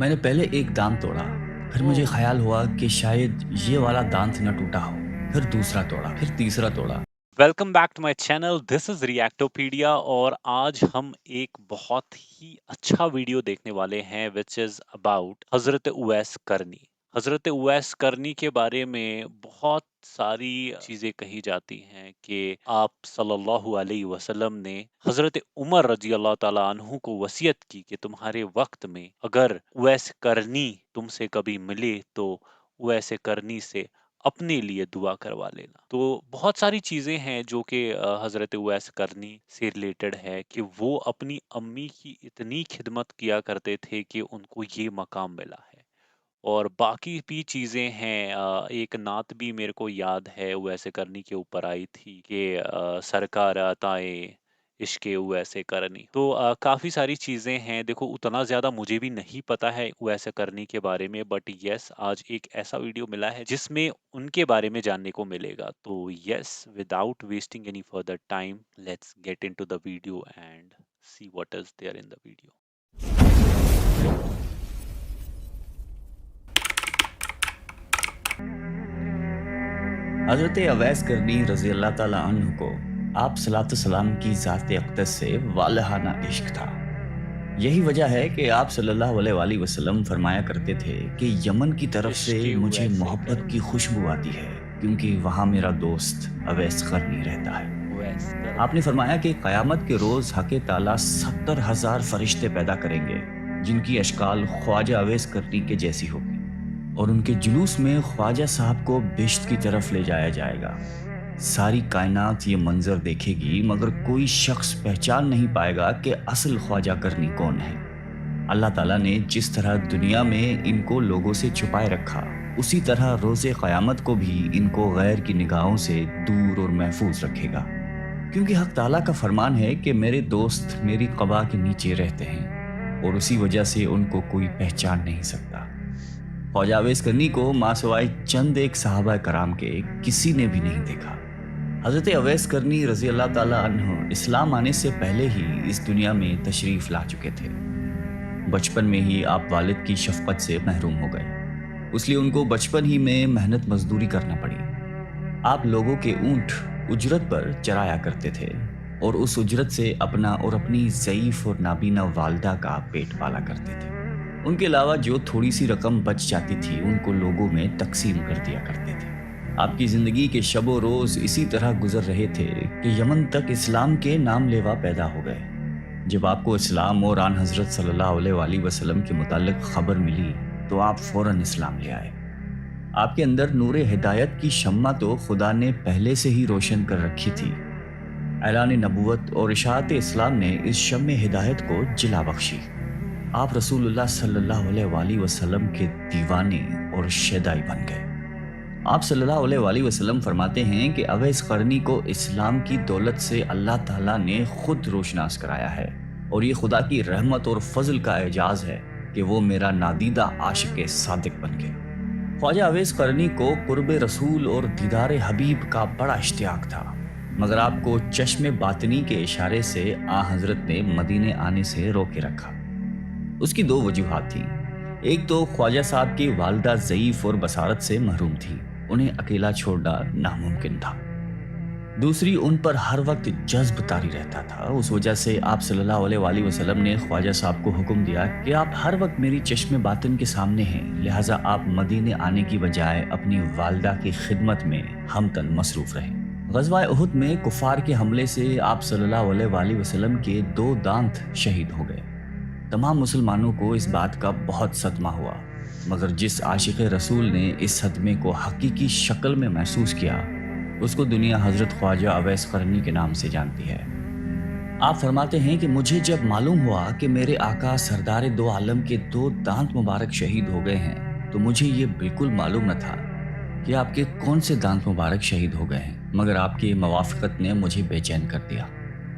میں نے پہلے ایک دانت توڑا، پھر مجھے خیال ہوا کہ شاید یہ والا دانت نہ ٹوٹا ہو، پھر دوسرا توڑا، پھر تیسرا توڑا۔ Welcome back to my channel, this is Reactopedia اور آج ہم ایک بہت ہی اچھا ویڈیو دیکھنے والے ہیں وچ از اباؤٹ حضرت اویس کرنی۔ حضرت اویس کرنی کے بارے میں بہت ساری چیزیں کہی جاتی ہیں کہ آپ صلی اللہ علیہ وسلم نے حضرت عمر رضی اللہ تعالیٰ عنہ کو وصیت کی کہ تمہارے وقت میں اگر اویس کرنی تم سے کبھی ملے تو اویس کرنی سے اپنے لیے دعا کروا لینا۔ تو بہت ساری چیزیں ہیں جو کہ حضرت اویس کرنی سے ریلیٹڈ ہے کہ وہ اپنی امی کی اتنی خدمت کیا کرتے تھے کہ ان کو یہ مقام ملا ہے، اور باقی بھی چیزیں ہیں۔ ایک نعت بھی میرے کو یاد ہے اویس کرنی کے اوپر آئی تھی کہ سرکار عطائے عشق اویس کرنی۔ تو کافی ساری چیزیں ہیں، دیکھو اتنا زیادہ مجھے بھی نہیں پتا ہے اویس کرنی کے بارے میں، بٹ یس آج ایک ایسا ویڈیو ملا ہے جس میں ان کے بارے میں جاننے کو ملے گا۔ تو yes without wasting any further time let's get into the video and see what is there in the video. حضرت اویس کرنی رضی اللہ تعالیٰ عنہ کو آپ صلاۃ السلام کی ذات اقدس سے والہانہ عشق تھا۔ یہی وجہ ہے کہ آپ صلی اللہ علیہ وآلہ وسلم فرمایا کرتے تھے کہ یمن کی طرف سے عشق مجھے اویس محبت کی کرنی، خوشبو آتی ہے کیونکہ وہاں میرا دوست اویس کرنی رہتا ہے۔ اویس آپ نے کرنی۔ فرمایا کہ قیامت کے روز حق تعالیٰ 70,000 فرشتے پیدا کریں گے جن کی اشکال خواجہ اویس کرنی کے جیسی ہوگی، اور ان کے جلوس میں خواجہ صاحب کو بہشت کی طرف لے جایا جائے گا۔ ساری کائنات یہ منظر دیکھے گی مگر کوئی شخص پہچان نہیں پائے گا کہ اصل خواجہ کرنی کون ہے۔ اللہ تعالیٰ نے جس طرح دنیا میں ان کو لوگوں سے چھپائے رکھا، اسی طرح روز قیامت کو بھی ان کو غیر کی نگاہوں سے دور اور محفوظ رکھے گا، کیونکہ حق تعالیٰ کا فرمان ہے کہ میرے دوست میری قبا کے نیچے رہتے ہیں اور اسی وجہ سے ان کو کوئی پہچان نہیں سکتا۔ خواجہ اویس کرنی کو ماں سوائے چند ایک صحابہ کرام کے کسی نے بھی نہیں دیکھا۔ حضرت اویس کرنی رضی اللہ تعالیٰ عنہ اسلام آنے سے پہلے ہی اس دنیا میں تشریف لا چکے تھے۔ بچپن میں ہی آپ والد کی شفقت سے محروم ہو گئے، اس لیے ان کو بچپن ہی میں محنت مزدوری کرنا پڑی۔ آپ لوگوں کے اونٹ اجرت پر چرایا کرتے تھے اور اس اجرت سے اپنا اور اپنی ضعیف اور نابینا والدہ کا پیٹ پالا کرتے تھے۔ ان کے علاوہ جو تھوڑی سی رقم بچ جاتی تھی ان کو لوگوں میں تقسیم کر دیا کرتے تھے۔ آپ کی زندگی کے شب و روز اسی طرح گزر رہے تھے کہ یمن تک اسلام کے نام لیوا پیدا ہو گئے۔ جب آپ کو اسلام اور آن حضرت صلی اللہ علیہ وآلہ وسلم کے متعلق خبر ملی تو آپ فوراً اسلام لے آئے۔ آپ کے اندر نور ہدایت کی شمع تو خدا نے پہلے سے ہی روشن کر رکھی تھی۔ اعلان نبوت اور اشاعت اسلام نے اس شمع ہدایت کو جلا بخشی۔ آپ رسول اللہ صلی اللہ علیہ وآلہ وسلم کے دیوانے اور شیدائی بن گئے۔ آپ صلی اللہ علیہ وآلہ وسلم فرماتے ہیں کہ اویس قرنی کو اسلام کی دولت سے اللہ تعالیٰ نے خود روشناس کرایا ہے، اور یہ خدا کی رحمت اور فضل کا اعجاز ہے کہ وہ میرا نادیدہ عاشق صادق بن گئے۔ خواجہ اویس قرنی کو قرب رسول اور دیدار حبیب کا بڑا اشتیاق تھا، مگر آپ کو چشم باطنی کے اشارے سے آن حضرت نے مدینے آنے سے روکے رکھا۔ اس کی دو وجوہات تھیں۔ ایک تو خواجہ صاحب کی والدہ ضعیف اور بصارت سے محروم تھی، انہیں اکیلا چھوڑنا ناممکن تھا۔ دوسری، ان پر ہر وقت جذب طاری رہتا تھا۔ اس وجہ سے آپ صلی اللہ علیہ وآلہ وسلم نے خواجہ صاحب کو حکم دیا کہ آپ ہر وقت میری چشم باطن کے سامنے ہیں، لہٰذا آپ مدینے آنے کی بجائے اپنی والدہ کی خدمت میں ہمتن مصروف رہیں۔ غزوہ احد میں کفار کے حملے سے آپ صلی اللہ علیہ وآلہ وسلم کے 2 دانت شہید ہو گئے۔ تمام مسلمانوں کو اس بات کا بہت صدمہ ہوا، مگر جس عاشق رسول نے اس صدمے کو حقیقی شکل میں محسوس کیا، اس کو دنیا حضرت خواجہ اویس قرنی کے نام سے جانتی ہے۔ آپ فرماتے ہیں کہ مجھے جب معلوم ہوا کہ میرے آقا سردار دو عالم کے 2 دانت مبارک شہید ہو گئے ہیں تو مجھے یہ بالکل معلوم نہ تھا کہ آپ کے کون سے دانت مبارک شہید ہو گئے ہیں، مگر آپ کی موافقت نے مجھے بے چین کر دیا۔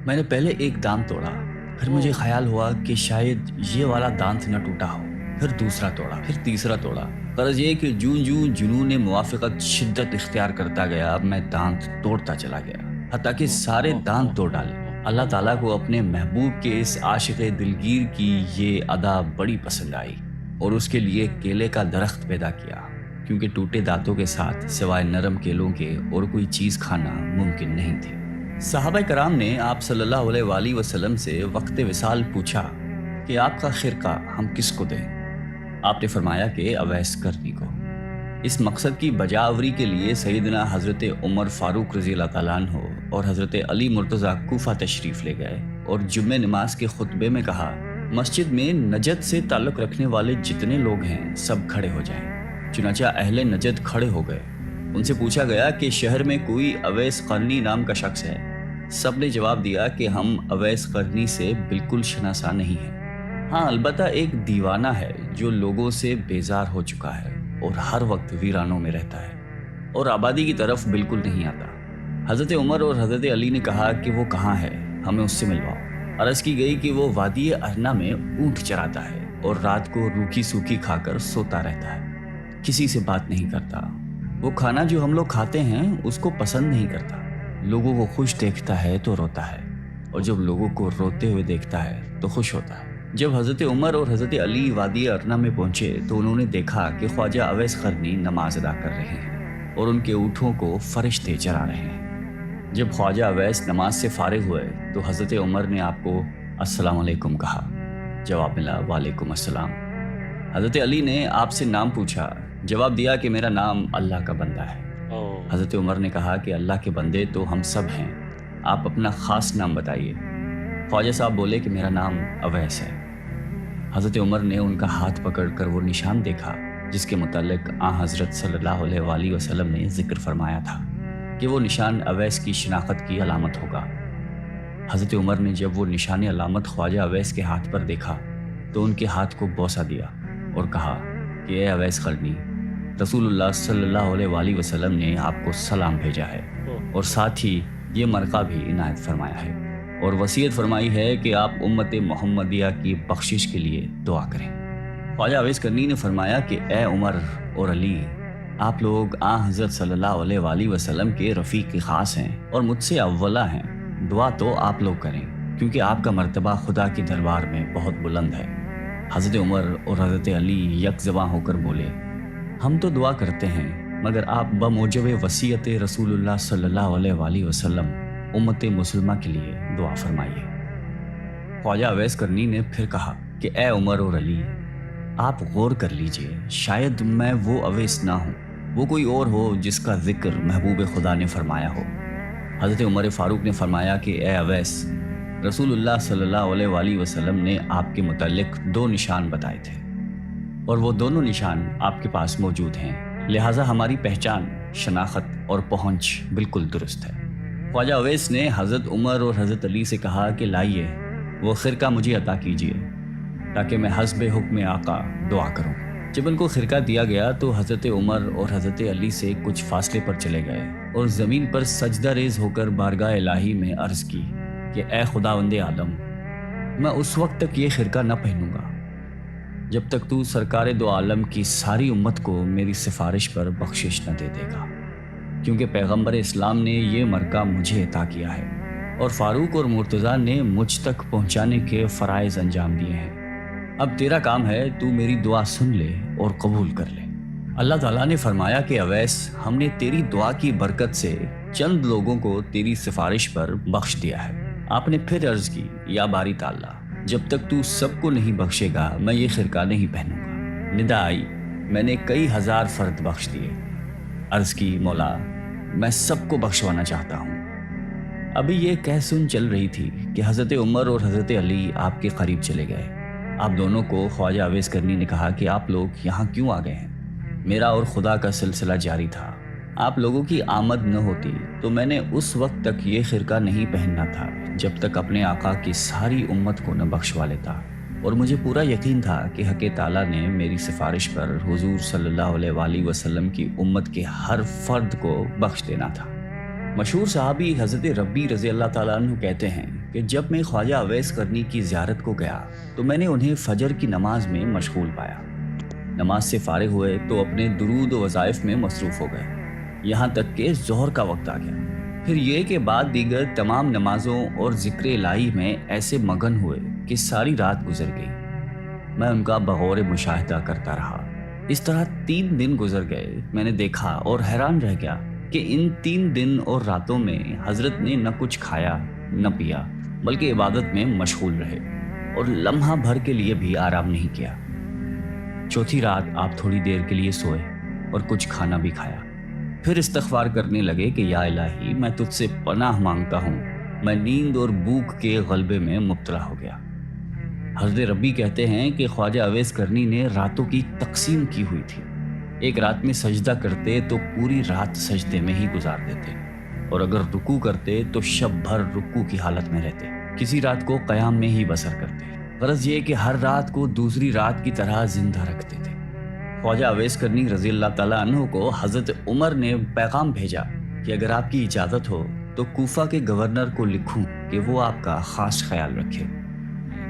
میں نے پہلے ایک دانت توڑا، پھر مجھے خیال ہوا کہ شاید یہ والا دانت نہ ٹوٹا ہو، پھر دوسرا توڑا، پھر تیسرا توڑا۔ غرض یہ کہ جوں جنون موافقت شدت اختیار کرتا گیا، میں دانت توڑتا چلا گیا، حتیٰ کہ سارے دانت توڑ ڈالے۔ اللہ تعالیٰ کو اپنے محبوب کے اس عاشق دلگیر کی یہ ادا بڑی پسند آئی، اور اس کے لیے کیلے کا درخت پیدا کیا، کیونکہ ٹوٹے دانتوں کے ساتھ سوائے نرم کیلوں کے اور کوئی چیز کھانا ممکن نہیں تھی۔ صحابہ کرام نے آپ صلی اللہ علیہ وآلہ وسلم سے وقت وصال پوچھا کہ آپ کا خرقہ ہم کس کو دیں؟ آپ نے فرمایا کہ اویس کرنی کو۔ اس مقصد کی بجاوری کے لیے سیدنا حضرت عمر فاروق رضی اللہ تعالیٰ عنہ اور حضرت علی مرتضیٰ کوفہ تشریف لے گئے اور جمعہ نماز کے خطبے میں کہا، مسجد میں نجد سے تعلق رکھنے والے جتنے لوگ ہیں سب کھڑے ہو جائیں۔ چنانچہ اہل نجد کھڑے ہو گئے۔ ان سے پوچھا گیا کہ شہر میں کوئی اویس قرنی نام کا شخص ہے؟ سب نے جواب دیا کہ ہم اویس قرنی سے بالکل شناسا نہیں ہیں۔ ہاں، البتہ ایک دیوانہ ہے جو لوگوں سے بیزار ہو چکا ہے اور ہر وقت ویرانوں میں رہتا ہے اور آبادی کی طرف بالکل نہیں آتا۔ حضرت عمر اور حضرت علی نے کہا کہ وہ کہاں ہے، ہمیں اس سے ملواؤ۔ عرض کی گئی کہ وہ وادی ارنا میں اونٹ چراتا ہے اور رات کو روکھی سوکھی کھا کر سوتا رہتا ہے، کسی سے بات نہیں کرتا۔ وہ کھانا جو ہم لوگ کھاتے ہیں اس کو پسند نہیں کرتا، لوگوں کو خوش دیکھتا ہے تو روتا ہے، اور جب لوگوں کو روتے ہوئے دیکھتا ہے تو خوش ہوتا ہے۔ جب حضرت عمر اور حضرت علی وادی ارنا میں پہنچے تو انہوں نے دیکھا کہ خواجہ اویس قرنی نماز ادا کر رہے ہیں اور ان کے اونٹوں کو فرشتے چرا رہے ہیں۔ جب خواجہ اویس نماز سے فارغ ہوئے تو حضرت عمر نے آپ کو السلام علیکم کہا، جواب ملا وعلیکم السلام۔ حضرت علی نے آپ سے نام پوچھا، جواب دیا کہ میرا نام اللہ کا بندہ ہے۔ حضرت عمر نے کہا کہ اللہ کے بندے تو ہم سب ہیں، آپ اپنا خاص نام بتائیے۔ خواجہ صاحب بولے کہ میرا نام اویس ہے۔ حضرت عمر نے ان کا ہاتھ پکڑ کر وہ نشان دیکھا جس کے متعلق حضرت صلی اللہ علیہ وآلہ وسلم نے ذکر فرمایا تھا کہ وہ نشان اویس کی شناخت کی علامت ہوگا۔ حضرت عمر نے جب وہ نشان علامت خواجہ اویس کے ہاتھ پر دیکھا تو ان کے ہاتھ کو بوسہ دیا اور کہا کہ اے اویس قرنی، رسول اللہ صلی اللہ علیہ وآلہ وسلم نے آپ کو سلام بھیجا ہے اور ساتھ ہی یہ مرقع بھی عنایت فرمایا ہے اور وصیت فرمائی ہے کہ آپ امت محمدیہ کی بخشش کے لیے دعا کریں۔ خواجہ اویس قرنی نے فرمایا کہ اے عمر اور علی، آپ لوگ حضرت صلی اللہ علیہ وآلہ وسلم کے رفیق خاص ہیں اور مجھ سے اولا ہیں، دعا تو آپ لوگ کریں کیونکہ آپ کا مرتبہ خدا کی دربار میں بہت بلند ہے۔ حضرت عمر اور حضرت علی یک زباں ہو کر بولے، ہم تو دعا کرتے ہیں مگر آپ بموجب وصیت رسول اللہ صلی اللہ علیہ وآلہ وسلم امت مسلمہ کے لیے دعا فرمائیے۔ خواجہ اویس قرنی نے پھر کہا کہ اے عمر اور علی، آپ غور کر لیجئے، شاید میں وہ اویس نہ ہوں، وہ کوئی اور ہو جس کا ذکر محبوب خدا نے فرمایا ہو۔ حضرت عمر فاروق نے فرمایا کہ اے اویس، رسول اللہ صلی اللہ علیہ وآلہ وسلم نے آپ کے متعلق 2 نشان بتائے تھے اور وہ دونوں نشان آپ کے پاس موجود ہیں، لہٰذا ہماری پہچان، شناخت اور پہنچ بالکل درست ہے۔ خواجہ اویس نے حضرت عمر اور حضرت علی سے کہا کہ لائیے وہ خرقہ مجھے عطا کیجیے تاکہ میں حسب حکم آقا دعا کروں۔ جب ان کو خرقہ دیا گیا تو حضرت عمر اور حضرت علی سے کچھ فاصلے پر چلے گئے اور زمین پر سجدہ ریز ہو کر بارگاہ الہی میں عرض کی کہ اے خداوند عالم، میں اس وقت تک یہ خرقہ نہ پہنوں گا جب تک تو سرکار دو عالم کی ساری امت کو میری سفارش پر بخشش نہ دے دے گا، کیونکہ پیغمبر اسلام نے یہ مرقع مجھے عطا کیا ہے اور فاروق اور مرتضیٰ نے مجھ تک پہنچانے کے فرائض انجام دیے ہیں۔ اب تیرا کام ہے، تو میری دعا سن لے اور قبول کر لے۔ اللہ تعالیٰ نے فرمایا کہ اویس، ہم نے تیری دعا کی برکت سے چند لوگوں کو تیری سفارش پر بخش دیا ہے۔ آپ نے پھر عرض کی، یا باری تعالیٰ، جب تک تو سب کو نہیں بخشے گا میں یہ خرقہ نہیں پہنوں گا۔ ندا آئی، میں نے کئی ہزار فرد بخش دیے۔ عرض کی، مولا، میں سب کو بخشوانا چاہتا ہوں۔ ابھی یہ کہہ سن چل رہی تھی کہ حضرت عمر اور حضرت علی آپ کے قریب چلے گئے۔ آپ دونوں کو خواجہ اویس قرنی نے کہا کہ آپ لوگ یہاں کیوں آ گئے ہیں؟ میرا اور خدا کا سلسلہ جاری تھا، آپ لوگوں کی آمد نہ ہوتی تو میں نے اس وقت تک یہ خرقہ نہیں پہننا تھا جب تک اپنے آقا کی ساری امت کو نہ بخشوا لیتا، اور مجھے پورا یقین تھا کہ حق تعالیٰ نے میری سفارش پر حضور صلی اللہ علیہ وآلہ وسلم کی امت کے ہر فرد کو بخش دینا تھا۔ مشہور صحابی حضرت ربی رضی اللہ تعالیٰ عنہ کہتے ہیں کہ جب میں خواجہ اویس قرنی کی زیارت کو گیا تو میں نے انہیں فجر کی نماز میں مشغول پایا۔ نماز سے فارغ ہوئے تو اپنے درود و وظائف میں مصروف ہو گئے، یہاں تک کہ ظہر کا وقت آ گیا۔ پھر یہ کہ بعد دیگر تمام نمازوں اور ذکر الہی میں ایسے مگن ہوئے کہ ساری رات گزر گئی۔ میں ان کا بغور مشاہدہ کرتا رہا۔ اس طرح 3 دن گزر گئے۔ میں نے دیکھا اور حیران رہ گیا کہ ان 3 دن اور راتوں میں حضرت نے نہ کچھ کھایا نہ پیا، بلکہ عبادت میں مشغول رہے اور لمحہ بھر کے لیے بھی آرام نہیں کیا۔ چوتھی رات آپ تھوڑی دیر کے لیے سوئے اور کچھ کھانا بھی کھایا، پھر استغفار کرنے لگے کہ یا الہی، میں تجھ سے پناہ مانگتا ہوں، میں نیند اور بھوک کے غلبے میں مبتلا ہو گیا۔ حضرت ربی کہتے ہیں کہ خواجہ اویس کرنی نے راتوں کی تقسیم کی ہوئی تھی۔ ایک رات میں سجدہ کرتے تو پوری رات سجدے میں ہی گزار دیتے، اور اگر رکوع کرتے تو شب بھر رکوع کی حالت میں رہتے، کسی رات کو قیام میں ہی بسر کرتے۔ غرض یہ کہ ہر رات کو دوسری رات کی طرح زندہ رکھتے تھے۔ خواجہ اویس کرنی رضی اللہ تعالیٰ عنہ کو حضرت عمر نے پیغام بھیجا کہ اگر آپ کی اجازت ہو تو کوفہ کے گورنر کو لکھوں کہ وہ آپ کا خاص خیال رکھے۔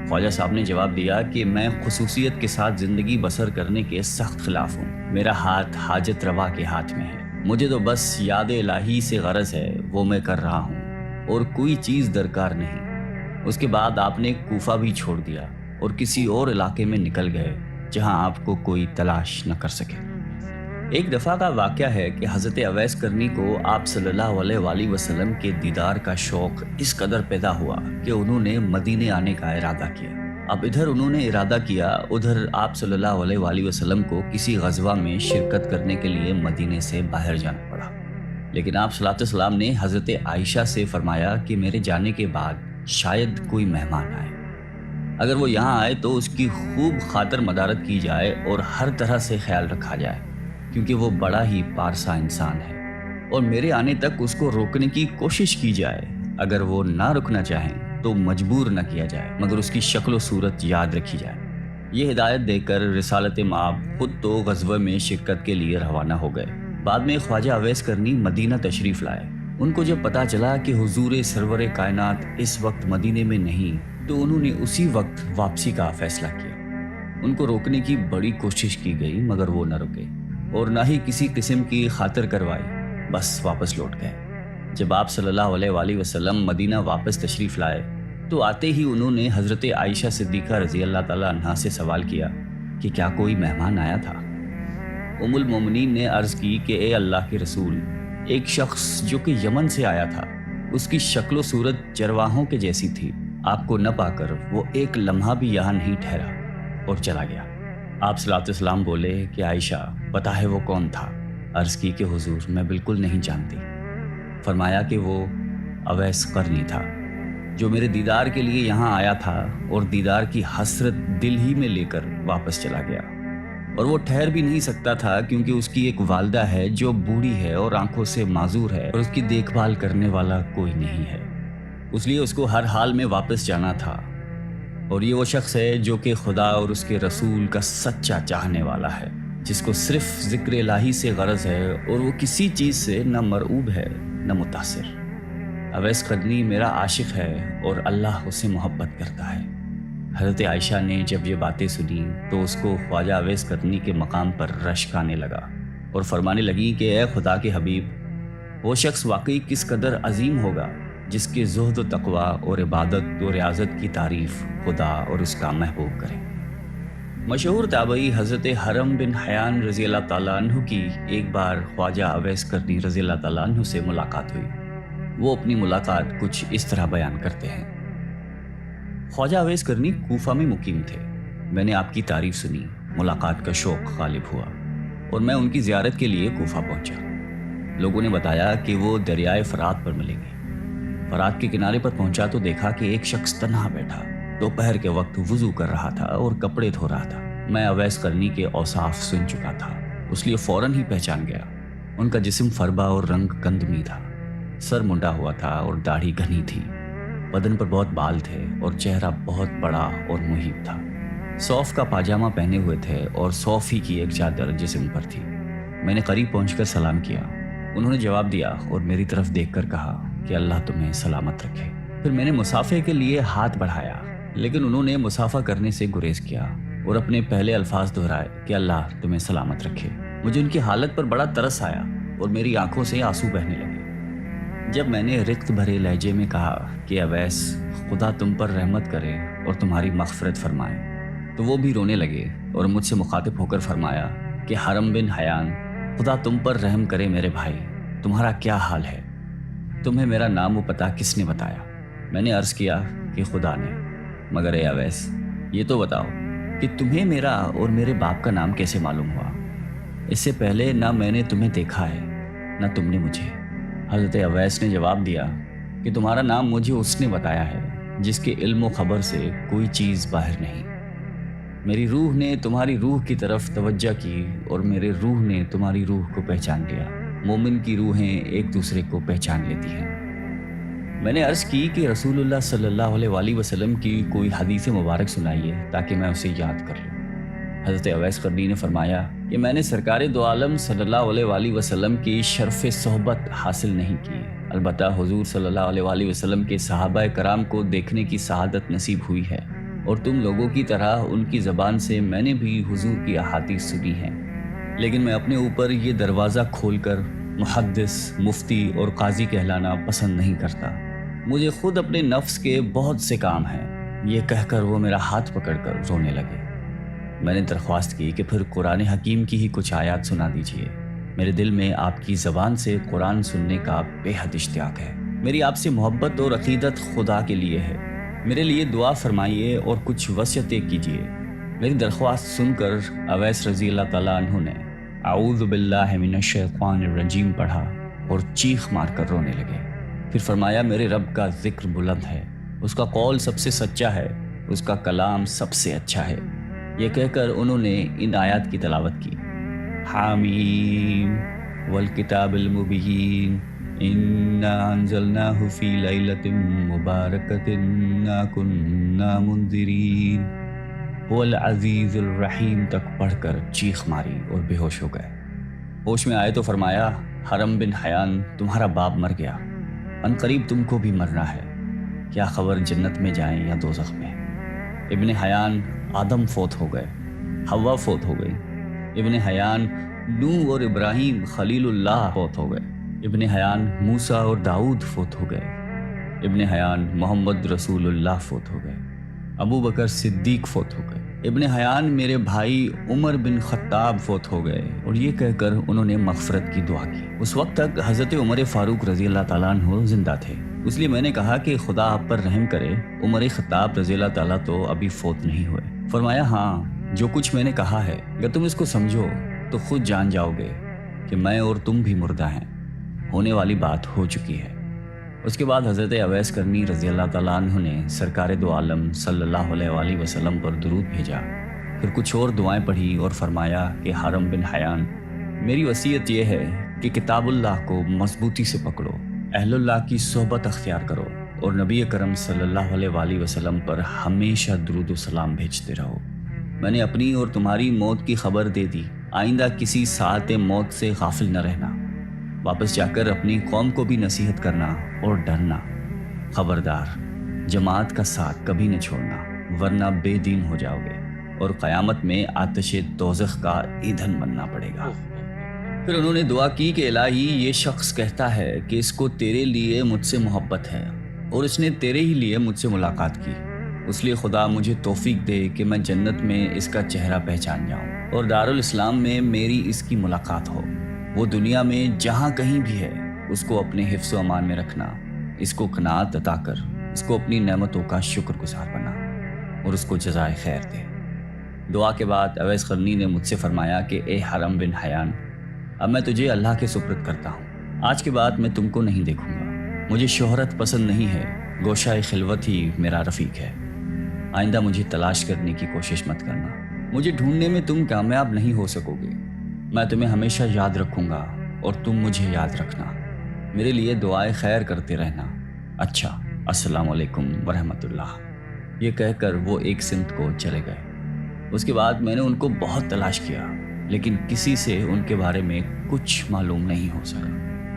خواجہ صاحب نے جواب دیا کہ میں خصوصیت کے ساتھ زندگی بسر کرنے کے سخت خلاف ہوں۔ میرا ہاتھ حاجت روا کے ہاتھ میں ہے، مجھے تو بس یاد الہی سے غرض ہے، وہ میں کر رہا ہوں اور کوئی چیز درکار نہیں۔ اس کے بعد آپ نے کوفہ بھی چھوڑ دیا اور کسی اور علاقے میں نکل گئے جہاں آپ کو کوئی تلاش نہ کر سکے۔ ایک دفعہ کا واقعہ ہے کہ حضرت اویس کرنی کو آپ صلی اللہ علیہ وآلہ وسلم کے دیدار کا شوق اس قدر پیدا ہوا کہ انہوں نے مدینے آنے کا ارادہ کیا۔ اب ادھر انہوں نے ارادہ کیا، ادھر آپ صلی اللہ علیہ وآلہ وسلم کو کسی غزوہ میں شرکت کرنے کے لیے مدینے سے باہر جانا پڑا۔ لیکن آپ صلی اللہ علیہ وسلم نے حضرت عائشہ سے فرمایا کہ میرے جانے کے بعد شاید کوئی مہمان آئے، اگر وہ یہاں آئے تو اس کی خوب خاطر مدارت کی جائے اور ہر طرح سے خیال رکھا جائے، کیونکہ وہ بڑا ہی پارسا انسان ہے، اور میرے آنے تک اس کو روکنے کی کوشش کی جائے۔ اگر وہ نہ رکنا چاہیں تو مجبور نہ کیا جائے، مگر اس کی شکل و صورت یاد رکھی جائے۔ یہ ہدایت دے کر رسالت مآب خود تو غزوہ میں شرکت کے لیے روانہ ہو گئے۔ بعد میں خواجہ اویس کرنی مدینہ تشریف لائے۔ ان کو جب پتا چلا کہ حضور سرور کائنات اس وقت مدینے میں نہیں تو انہوں نے اسی وقت واپسی کا فیصلہ کیا۔ ان کو روکنے کی بڑی کوشش کی گئی مگر وہ نہ رکے اور نہ ہی کسی قسم کی خاطر کروائی، بس واپس لوٹ گئے۔ جب آپ صلی اللہ علیہ وآلہ وسلم مدینہ واپس تشریف لائے تو آتے ہی انہوں نے حضرت عائشہ صدیقہ رضی اللہ تعالیٰ عنہا سے سوال کیا کہ کیا کوئی مہمان آیا تھا؟ ام المومنین نے عرض کی کہ اے اللہ کے رسول، ایک شخص جو کہ یمن سے آیا تھا، اس کی شکل و صورت چرواہوں کے جیسی تھی، آپ کو نہ پا کر وہ ایک لمحہ بھی یہاں نہیں ٹھہرا اور چلا گیا۔ آپ صلی اللہ علیہ وسلم بولے کہ عائشہ پتہ ہے وہ کون تھا؟ عرض کی کہ حضور میں بالکل نہیں جانتی۔ فرمایا کہ وہ اویس قرنی تھا جو میرے دیدار کے لیے یہاں آیا تھا اور دیدار کی حسرت دل ہی میں لے کر واپس چلا گیا، اور وہ ٹھہر بھی نہیں سکتا تھا کیونکہ اس کی ایک والدہ ہے جو بوڑھی ہے اور آنکھوں سے معذور ہے اور اس کی دیکھ بھال کرنے والا کوئی نہیں ہے، اس لیے اس کو ہر حال میں واپس جانا تھا۔ اور یہ وہ شخص ہے جو کہ خدا اور اس کے رسول کا سچا چاہنے والا ہے، جس کو صرف ذکر الہی سے غرض ہے اور وہ کسی چیز سے نہ مرعوب ہے نہ متاثر۔ اویس قرنی میرا عاشق ہے اور اللہ اسے محبت کرتا ہے۔ حضرت عائشہ نے جب یہ باتیں سنی تو اس کو خواجہ اویس قرنی کے مقام پر رشک آنے لگا اور فرمانے لگی کہ اے خدا کے حبیب، وہ شخص واقعی کس قدر عظیم ہوگا جس کے زہد و تقوی اور عبادت و ریاضت کی تعریف خدا اور اس کا محبوب کرے۔ مشہور تابعی حضرت حرم بن حیان رضی اللہ تعالیٰ عنہ کی ایک بار خواجہ اویس قرنی رضی اللہ تعالیٰ عنہ سے ملاقات ہوئی۔ وہ اپنی ملاقات کچھ اس طرح بیان کرتے ہیں۔ خواجہ اویس کرنی کوفہ میں مقیم تھے۔ میں نے آپ کی تعریف سنی، ملاقات کا شوق غالب ہوا اور میں ان کی زیارت کے لیے کوفہ پہنچا۔ لوگوں نے بتایا کہ وہ دریائے فرات پر ملیں گے۔ فرات کے کنارے پر پہنچا تو دیکھا کہ ایک شخص تنہا بیٹھا دوپہر کے وقت وضو کر رہا تھا اور کپڑے دھو رہا تھا۔ میں اویس کرنی کے اوصاف سن چکا تھا، اس لیے فوراً ہی پہچان گیا۔ ان کا جسم فربا اور رنگ گندمی تھا، سر منڈا ہوا تھا اور داڑھی گھنی تھی، بدن پر بہت بال تھے اور چہرہ بہت بڑا اور محیب تھا۔ صوف کا پاجامہ پہنے ہوئے تھے اور صوف ہی کی ایک چادر جسم پر تھی۔ میں نے قریب پہنچ کر سلام کیا۔ انہوں نے جواب دیا اور میری طرف دیکھ کر کہا کہ اللہ تمہیں سلامت رکھے۔ پھر میں نے مصافحے کے لیے ہاتھ بڑھایا، لیکن انہوں نے مصافحہ کرنے سے گریز کیا اور اپنے پہلے الفاظ دہرائے کہ اللہ تمہیں سلامت رکھے۔ مجھے ان کی حالت پر بڑا ترس آیا اور میری آنکھوں سے آنسو بہنے لگے۔ جب میں نے رقت بھرے لہجے میں کہا کہ اویس، خدا تم پر رحمت کرے اور تمہاری مغفرت فرمائے، تو وہ بھی رونے لگے اور مجھ سے مخاطب ہو کر فرمایا کہ حرم بن حیان، خدا تم پر رحم کرے میرے بھائی، تمہارا کیا حال ہے؟ تمہیں میرا نام و پتہ کس نے بتایا؟ میں نے عرض کیا کہ خدا نے۔ مگر اے اویس، یہ تو بتاؤ کہ تمہیں میرا اور میرے باپ کا نام کیسے معلوم ہوا؟ اس سے پہلے نہ میں نے تمہیں دیکھا ہے نہ تم نے مجھے۔ حضرت اویس نے جواب دیا کہ تمہارا نام مجھے اس نے بتایا ہے جس کے علم و خبر سے کوئی چیز باہر نہیں۔ میری روح نے تمہاری روح کی طرف توجہ کی اور میرے روح نے تمہاری روح کو پہچان لیا۔ مومن کی روحیں ایک دوسرے کو پہچان لیتی ہیں۔ میں نے عرض کی کہ رسول اللہ صلی اللہ علیہ وآلہ وسلم کی کوئی حدیث مبارک سنائیے تاکہ میں اسے یاد کر لوں۔ حضرت اویس قرنی نے فرمایا کہ میں نے سرکار دو عالم صلی اللہ علیہ وآلہ وسلم کی شرف صحبت حاصل نہیں کی، البتہ حضور صلی اللہ علیہ وآلہ وسلم کے صحابہ کرام کو دیکھنے کی سعادت نصیب ہوئی ہے، اور تم لوگوں کی طرح ان کی زبان سے میں نے بھی حضور کی احادیث سنی ہیں، لیکن میں اپنے اوپر یہ دروازہ کھول کر محدث، مفتی اور قاضی کہلانا پسند نہیں کرتا۔ مجھے خود اپنے نفس کے بہت سے کام ہیں۔ یہ کہہ کر وہ میرا ہاتھ پکڑ کر رونے لگے۔ میں نے درخواست کی کہ پھر قرآن حکیم کی ہی کچھ آیات سنا دیجیے۔ میرے دل میں آپ کی زبان سے قرآن سننے کا بے حد اشتیاق ہے۔ میری آپ سے محبت اور عقیدت خدا کے لیے ہے۔ میرے لیے دعا فرمائیے اور کچھ وصیتیں کیجیے۔ میری درخواست سن کر اویس رضی اللہ تعالیٰ عنہ نے اعوذ باللہ من الشیطان الرجیم پڑھا اور چیخ مار کر رونے لگے۔ پھر فرمایا میرے رب کا ذکر بلند ہے، اس کا قول سب سے سچا ہے، اس کا کلام سب سے اچھا ہے۔ یہ کہہ کر انہوں نے ان آیات کی تلاوت کی۔ حامیم والکتاب المبین انا انزلناہ فی لیلۃ مبارکۃ انا کنا منذرین هو العزیز الرحیم تک پڑھ کر چیخ ماری اور بے ہوش ہو گئے۔ ہوش میں آئے تو فرمایا حرم بن حیان، تمہارا باپ مر گیا، ان قریب تم کو بھی مرنا ہے، کیا خبر جنت میں جائیں یا دوزخ میں؟ ابن حیان آدم فوت ہو گئے، حوا فوت ہو گئی۔ ابن حیان نوح اور ابراہیم خلیل اللہ فوت ہو گئے۔ ابن حیان موسیٰ اور داؤد فوت ہو گئے۔ ابن حیان محمد رسول اللہ فوت ہو گئے۔ ابو بکر صدیق فوت ہو گئے۔ ابن حیان میرے بھائی عمر بن خطاب فوت ہو گئے، اور یہ کہہ کر انہوں نے مغفرت کی دعا کی۔ اس وقت تک حضرت عمر فاروق رضی اللہ تعالیٰ عنہ زندہ تھے، اس لیے میں نے کہا کہ خدا آپ پر رحم کرے، عمر خطاب رضی اللہ تعالیٰ تو ابھی فوت نہیں ہوئے۔ فرمایا ہاں، جو کچھ میں نے کہا ہے اگر تم اس کو سمجھو تو خود جان جاؤ گے کہ میں اور تم بھی مردہ ہیں، ہونے والی بات ہو چکی ہے۔ اس کے بعد حضرت اویس قرنی رضی اللہ تعالیٰ عنہ نے سرکار دو عالم صلی اللہ علیہ وآلہ وسلم پر درود بھیجا، پھر کچھ اور دعائیں پڑھی اور فرمایا کہ حرم بن حیان، میری وصیت یہ ہے کہ کتاب اللہ کو مضبوطی سے پکڑو، اہل اللہ کی صحبت اختیار کرو، اور نبی کرم صلی اللہ علیہ وآلہ وسلم پر ہمیشہ درود و سلام بھیجتے رہو۔ میں نے اپنی اور تمہاری موت کی خبر دے دی، آئندہ کسی ساعت موت سے غافل نہ رہنا، واپس جا کر اپنی قوم کو بھی نصیحت کرنا اور ڈرنا۔ خبردار، جماعت کا ساتھ کبھی نہ چھوڑنا، ورنہ بے دین ہو جاؤ گے اور قیامت میں آتش دوزخ کا ایندھن بننا پڑے گا۔ پھر انہوں نے دعا کی کہ الہی، یہ شخص کہتا ہے کہ اس کو تیرے لیے مجھ سے محبت ہے اور اس نے تیرے ہی لیے مجھ سے ملاقات کی، اس لیے خدا مجھے توفیق دے کہ میں جنت میں اس کا چہرہ پہچان جاؤں اور دارالاسلام میں میری اس کی ملاقات ہو۔ وہ دنیا میں جہاں کہیں بھی ہے اس کو اپنے حفظ و امان میں رکھنا، اس کو قناعت عطا کر اس کو اپنی نعمتوں کا شکر گزار بنا اور اس کو جزائے خیر دے۔ دعا کے بعد اویس قرنی نے مجھ سے فرمایا کہ اے حرم بن حیان، اب میں تجھے اللہ کے سپرد کرتا ہوں، آج کے بعد میں تم کو نہیں دیکھوں گا، مجھے شہرت پسند نہیں ہے، گوشہ خلوت ہی میرا رفیق ہے، آئندہ مجھے تلاش کرنے کی کوشش مت کرنا، مجھے ڈھونڈنے میں تم کامیاب نہیں ہو سکو گے، میں تمہیں ہمیشہ یاد رکھوں گا اور تم مجھے یاد رکھنا، میرے لیے دعائے خیر کرتے رہنا، اچھا، السلام علیکم ورحمۃ اللہ۔ یہ کہہ کر وہ ایک سمت کو چلے گئے۔ اس کے بعد میں نے ان کو بہت تلاش کیا، لیکن کسی سے ان کے بارے میں کچھ معلوم نہیں ہو سکا،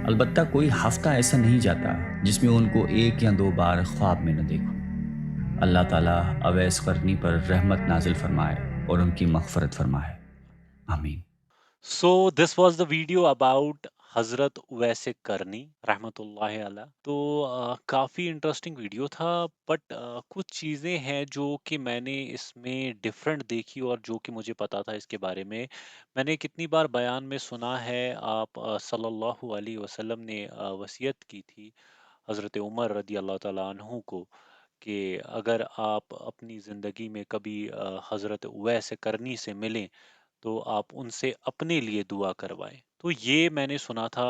البتہ کوئی ہفتہ ایسا نہیں جاتا جس میں ان کو ایک یا دو بار خواب میں نہ دیکھوں۔ اللہ تعالیٰ اویس قرنی پر رحمت نازل فرمائے اور ان کی مغفرت فرمائے، آمین۔ So this was the video about حضرت اویس کرنی رحمۃ اللہ علیہ. تو کافی انٹرسٹنگ ویڈیو تھا، بٹ کچھ چیزیں ہیں جو کہ میں نے اس میں ڈفرینٹ دیکھی اور جو کہ مجھے پتا تھا اس کے بارے میں. میں نے کتنی بار بیان میں سنا ہے، آپ صلی اللہ علیہ وسلم نے وصیت کی تھی حضرت عمر رضی اللہ تعالیٰ عنہ کو کہ اگر آپ اپنی زندگی میں کبھی حضرت اویس کرنی سے ملیں تو آپ ان سے اپنے لیے دعا کروائیں. تو یہ میں نے سنا تھا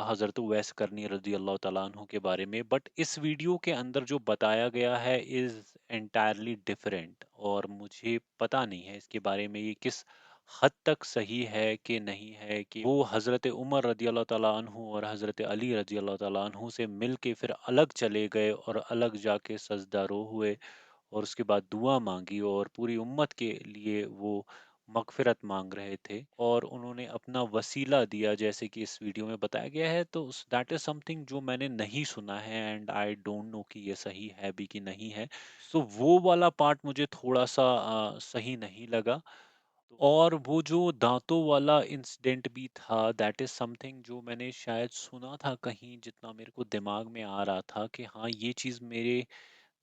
حضرت اویس کرنی رضی اللہ تعالیٰ عنہ کے بارے میں، بٹ اس ویڈیو کے اندر جو بتایا گیا ہے از انٹائرلی ڈفرینٹ، اور مجھے پتا نہیں ہے اس کے بارے میں یہ کس حد تک صحیح ہے کہ نہیں ہے کہ وہ حضرت عمر رضی اللہ تعالیٰ عنہ اور حضرت علی رضی اللہ تعالیٰ عنہ سے مل کے پھر الگ چلے گئے اور الگ جا کے سجدہ رو ہوئے اور اس کے بعد دعا مانگی اور پوری امت کے لیے وہ مغفرت مانگ رہے تھے اور انہوں نے اپنا وسیلہ دیا جیسے کہ اس ویڈیو میں بتایا گیا ہے. تو دیٹ از سم تھنگ جو میں نے نہیں سنا ہے، اینڈ آئی ڈونٹ نو کہ یہ صحیح ہے بھی کہ نہیں ہے. سو وہ والا پارٹ مجھے تھوڑا سا صحیح نہیں لگا. اور وہ جو دانتوں والا انسیڈنٹ بھی تھا، دیٹ از سم تھنگ جو میں نے شاید سنا تھا کہیں، جتنا میرے کو دماغ میں آ رہا تھا کہ ہاں یہ چیز میرے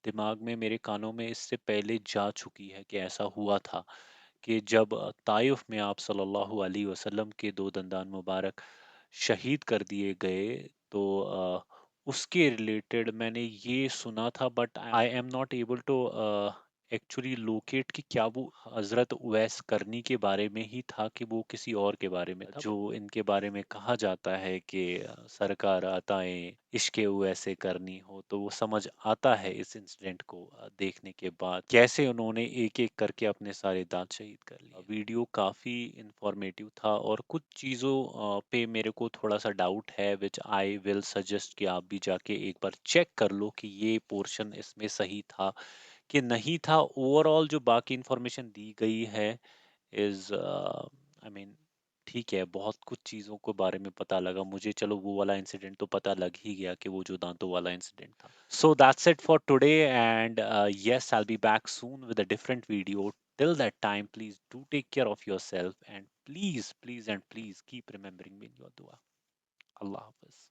دماغ میں، میرے کانوں میں اس سے پہلے جا چکی ہے کہ ایسا ہوا تھا کہ جب طائف میں آپ صلی اللہ علیہ وسلم کے دو دندان مبارک شہید کر دیے گئے، تو اس کے ریلیٹڈ میں نے یہ سنا تھا، but I am not able to actually locate کہ کیا وہ حضرت اویس کرنی کے بارے میں ہی تھا کہ وہ کسی اور کے بارے میں تھا. جو ان کے بارے میں کہا جاتا ہے کہ سرکار عطائیں عشق اویس کرنی ہو، تو وہ سمجھ آتا ہے اس انسیڈنٹ کو دیکھنے کے بعد کیسے انہوں نے ایک ایک کر کے اپنے سارے دانت شہید کر لیے. ویڈیو کافی انفارمیٹیو تھا اور کچھ چیزوں پہ میرے کو تھوڑا سا ڈاؤٹ ہے، وچ آئی ول سجیسٹ کہ آپ بھی جا کے ایک بار چیک کر لو کہ یہ پورشن اس میں صحیح تھا کہ نہیں تھا. اوور آل جو باقی انفارمیشن دی گئی ہے از آئی مین ٹھیک ہے، بہت کچھ چیزوں کو بارے میں پتا لگا مجھے. چلو وہ والا انسیڈنٹ تو پتا لگ ہی گیا کہ وہ جو دانتوں والا انسیڈنٹ تھا. So that's it for today, and yes I be back soon with a different video. Till that time please do take care of yourself, and please please and please keep remembering me in your دعا. اللہ حافظ.